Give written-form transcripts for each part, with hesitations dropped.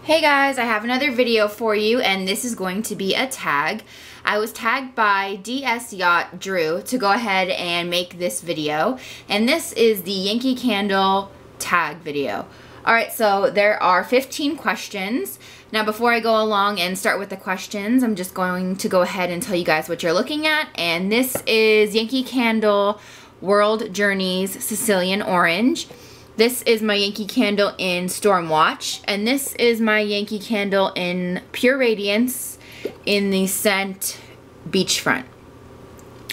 Hey guys, I have another video for you, and this is going to be a tag. I was tagged by DS Yacht Drew to go ahead and make this video, and this is the Yankee Candle Tag video. Alright, so there are 15 questions. Now before I go along and start with the questions, I'm just going to go ahead and tell you guys what you're looking at, and this is Yankee Candle World Journeys Sicilian Orange. This is my Yankee Candle in Storm Watch, and this is my Yankee Candle in Pure Radiance in the scent Beachfront.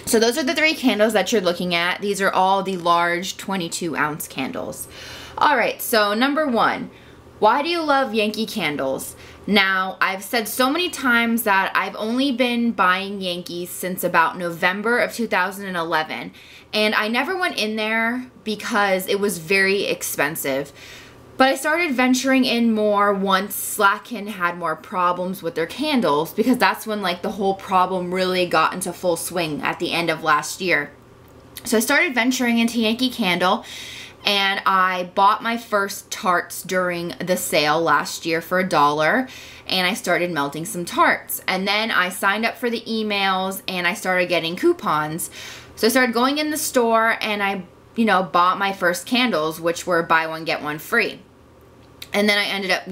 So those are the three candles that you're looking at. These are all the large 22-ounce candles. Alright, so number one, why do you love Yankee Candles? Now, I've said so many times that I've only been buying Yankees since about November of 2011, and I never went in there because it was very expensive. But I started venturing in more once Slatkin had more problems with their candles, because that's when like the whole problem really got into full swing at the end of last year. So I started venturing into Yankee Candle, and I bought my first Tarts during the sale last year for $1, and I started melting some Tarts. And then I signed up for the emails, and I started getting coupons. So I started going in the store, and I, bought my first candles, which were buy one, get one free. And then I ended up,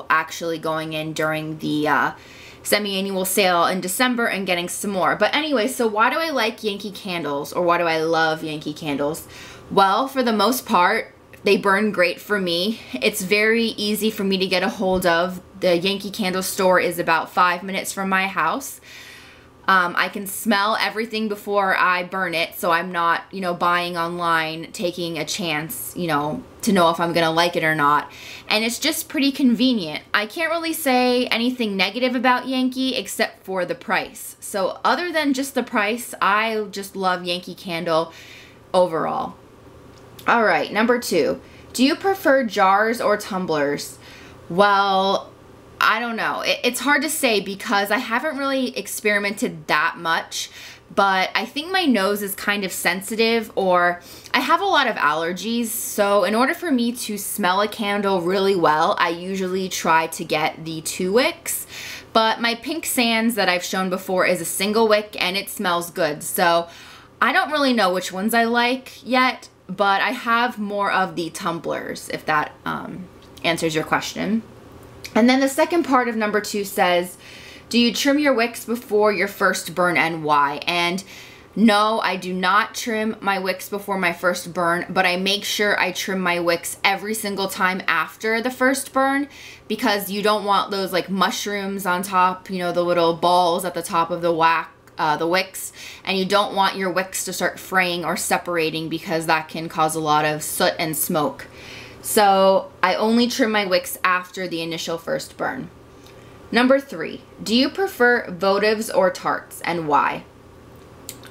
actually going in during the semi-annual sale in December and getting some more. But anyway, so why do I like Yankee Candles, or why do I love Yankee Candles? Well, for the most part, they burn great for me. It's very easy for me to get a hold of. The Yankee Candle store is about 5 minutes from my house. I can smell everything before I burn it, so I'm not, buying online, taking a chance, to know if I'm going to like it or not. And it's just pretty convenient. I can't really say anything negative about Yankee except for the price. So other than just the price, I just love Yankee Candle overall. Alright, number two. Do you prefer jars or tumblers? Well, I don't know. It's hard to say because I haven't really experimented that much, but I think my nose is kind of sensitive, or I have a lot of allergies, so in order for me to smell a candle really well, I usually try to get the 2 wicks. But my Pink Sands that I've shown before is a single wick, and it smells good, so I don't really know which ones I like yet, but I have more of the tumblers, if that answers your question. And then the second part of number 2 says, do you trim your wicks before your first burn, and why? And no, I do not trim my wicks before my first burn, but I make sure I trim my wicks every single time after the first burn, because you don't want those like mushrooms on top, the little balls at the top of the wicks, and you don't want your wicks to start fraying or separating, because that can cause a lot of soot and smoke. So I only trim my wicks after the initial first burn. Number 3, do you prefer Votives or Tarts, and why?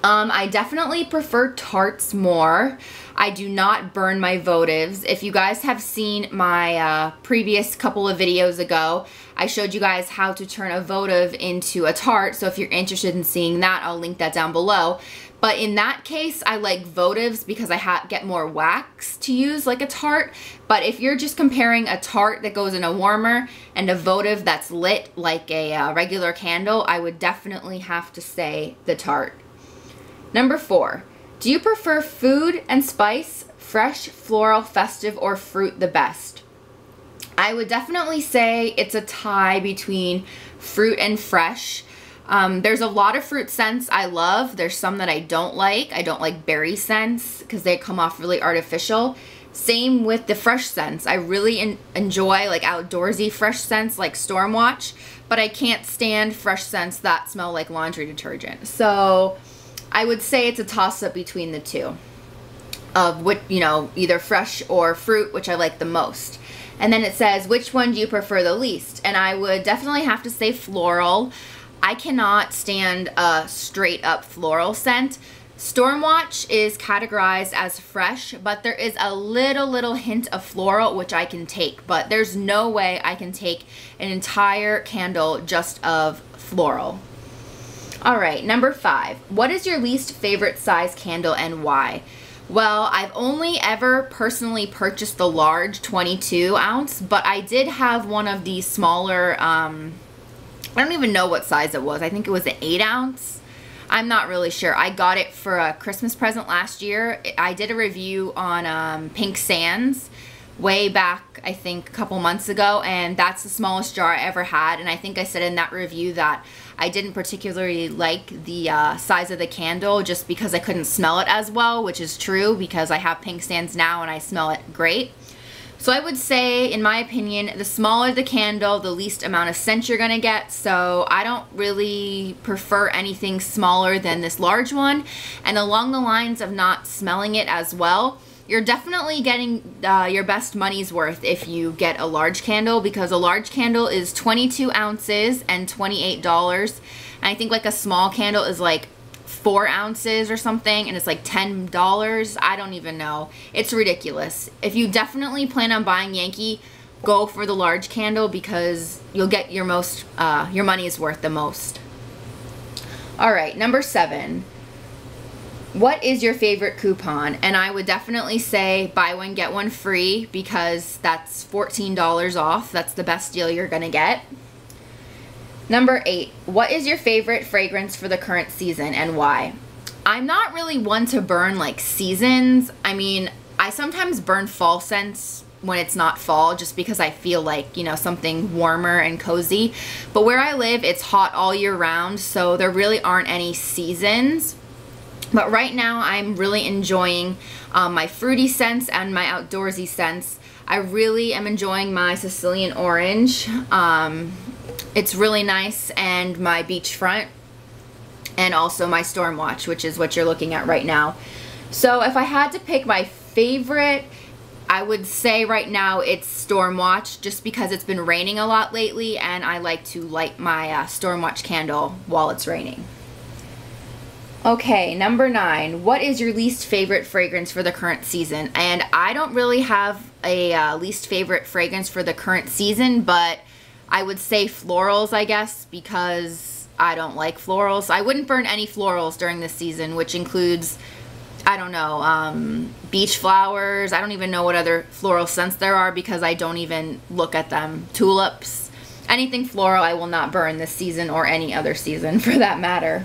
I definitely prefer Tarts more. I do not burn my Votives. If you guys have seen my previous couple of videos ago, I showed you guys how to turn a votive into a tart, so if you're interested in seeing that, I'll link that down below. But in that case, I like Votives because I get more wax to use like a tart. But if you're just comparing a tart that goes in a warmer and a votive that's lit like a regular candle, I would definitely have to say the tart. Number 4, do you prefer food and spice, fresh, floral, festive, or fruit the best? I would definitely say it's a tie between fruit and fresh. There's a lot of fruit scents I love. There's some that I don't like. I don't like berry scents because they come off really artificial. Same with the fresh scents. I really enjoy like outdoorsy fresh scents like Storm Watch, but I can't stand fresh scents that smell like laundry detergent. So I would say it's a toss-up between the two of what, either fresh or fruit, which I like the most. And then it says, which one do you prefer the least? And I would definitely have to say floral. I cannot stand a straight up floral scent. Storm Watch is categorized as fresh, but there is a little hint of floral which I can take, but there's no way I can take an entire candle just of floral. Alright, number 5. What is your least favorite size candle, and why? Well, I've only ever personally purchased the large 22 ounce, but I did have one of the smaller, I don't even know what size it was. I think it was an 8 ounce. I'm not really sure. I got it for a Christmas present last year. I did a review on Pink Sands way back, I think a couple months ago, and that's the smallest jar I ever had. And I think I said in that review that I didn't particularly like the size of the candle just because I couldn't smell it as well, which is true because I have Pink Sands now and I smell it great. So I would say, in my opinion, the smaller the candle, the least amount of scent you're gonna get. So I don't really prefer anything smaller than this large one. And along the lines of not smelling it as well, you're definitely getting your best money's worth if you get a large candle, because a large candle is 22 ounces and $28. And I think like a small candle is like 4 ounces or something, and it's like $10. I don't even know. It's ridiculous. If you definitely plan on buying Yankee, go for the large candle because you'll get your money's worth the most. All right, number 7. What is your favorite coupon? And I would definitely say buy one, get one free, because that's $14 off. That's the best deal you're gonna get. Number 8, what is your favorite fragrance for the current season and why? I'm not really one to burn like seasons. I mean, I sometimes burn fall scents when it's not fall just because I feel like, you know, something warmer and cozy. But where I live, it's hot all year round, so there really aren't any seasons. But right now I'm really enjoying my fruity scents and my outdoorsy scents. I really am enjoying my Sicilian orange. It's really nice, and my beachfront, and also my Stormwatch, which is what you're looking at right now. So if I had to pick my favorite, I would say right now it's Stormwatch, just because it's been raining a lot lately and I like to light my Stormwatch candle while it's raining. Okay, number 9, what is your least favorite fragrance for the current season? And I don't really have a least favorite fragrance for the current season, but I would say florals, I guess, because I don't like florals. I wouldn't burn any florals during this season, which includes, I don't know, beach flowers. I don't even know what other floral scents there are because I don't even look at them. Tulips, anything floral I will not burn this season or any other season for that matter.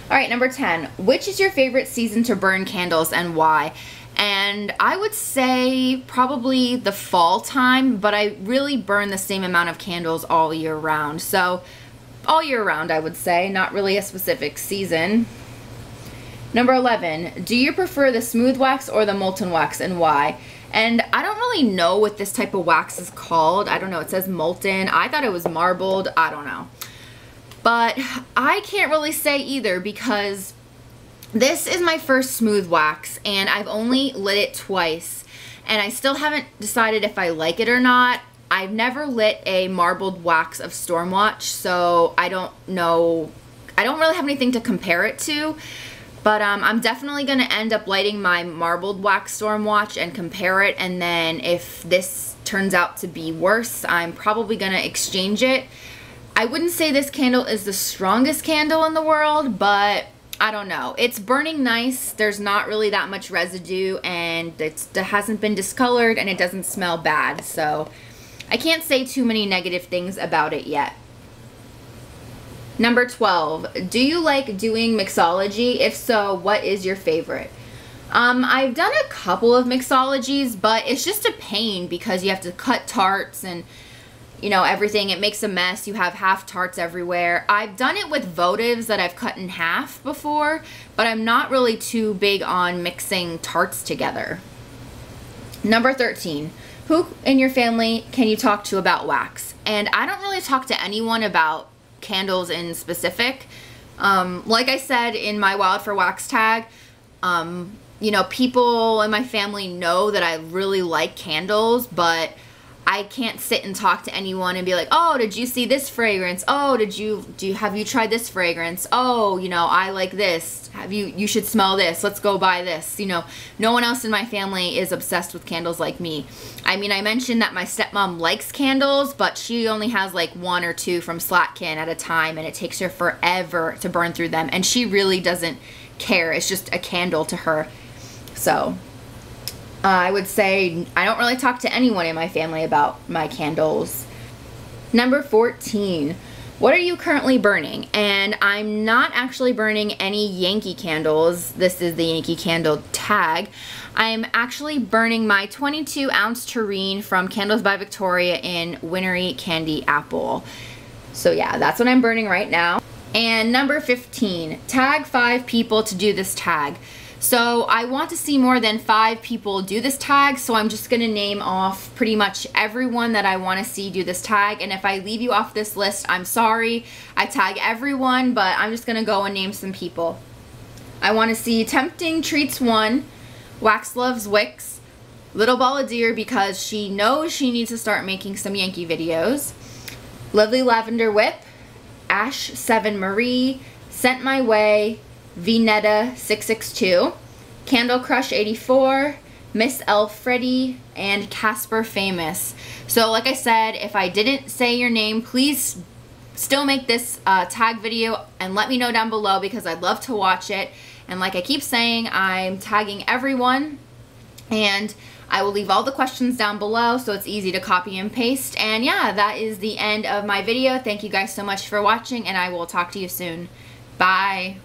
All right, number 10, which is your favorite season to burn candles and why? And I would say probably the fall time, but I really burn the same amount of candles all year round. So all year round, I would say, not really a specific season. Number 11, do you prefer the smooth wax or the molten wax and why? And I don't really know what this type of wax is called. I don't know, it says molten. I thought it was marbled, I don't know. But I can't really say either because this is my first smooth wax and I've only lit it twice and I still haven't decided if I like it or not. I've never lit a marbled wax of Stormwatch, so I don't know. I don't really have anything to compare it to, but I'm definitely going to end up lighting my marbled wax Stormwatch and compare it, and then if this turns out to be worse, I'm probably going to exchange it. I wouldn't say this candle is the strongest candle in the world, but I don't know. It's burning nice. There's not really that much residue, and it hasn't been discolored, and it doesn't smell bad. So I can't say too many negative things about it yet. Number 12, do you like doing mixology? If so, what is your favorite? I've done a couple of mixologies, but it's just a pain because you have to cut tarts and you know, everything. It makes a mess. You have half tarts everywhere. I've done it with votives that I've cut in half before, but I'm not really too big on mixing tarts together. Number 13, who in your family can you talk to about wax? And I don't really talk to anyone about candles in specific. Like I said in my Wild for Wax tag, you know, people in my family know that I really like candles, but I can't sit and talk to anyone and be like, oh, did you see this fragrance? Oh, have you tried this fragrance? Oh, you know, I like this. You should smell this. Let's go buy this. You know, no one else in my family is obsessed with candles like me. I mean, I mentioned that my stepmom likes candles, but she only has like 1 or 2 from Slatkin at a time, and it takes her forever to burn through them, and she really doesn't care. It's just a candle to her. So I would say I don't really talk to anyone in my family about my candles. Number 14. What are you currently burning? And I'm not actually burning any Yankee candles. This is the Yankee Candle Tag. I'm actually burning my 22-ounce tureen from Candles by Victoria in Wintry Candy Apple. So yeah, that's what I'm burning right now. And number 15, tag 5 people to do this tag. So I want to see more than 5 people do this tag, so I'm just gonna name off pretty much everyone that I wanna see do this tag. And if I leave you off this list, I'm sorry. I tag everyone, but I'm just gonna go and name some people. I wanna see Tempting Treats 1, Wax Loves Wicks, Little Balladeer because she knows she needs to start making some Yankee videos, Lovely Lavender Whip, Ash 7 Marie, Sent My Way, Vinetta 662, Candle Crush 84, Miss L Freddy, and Casper Famous. So like I said, if I didn't say your name, please still make this tag video and let me know down below because I'd love to watch it. And like I keep saying, I'm tagging everyone, and I will leave all the questions down below so it's easy to copy and paste. And yeah, that is the end of my video. Thank you guys so much for watching, and I will talk to you soon. Bye.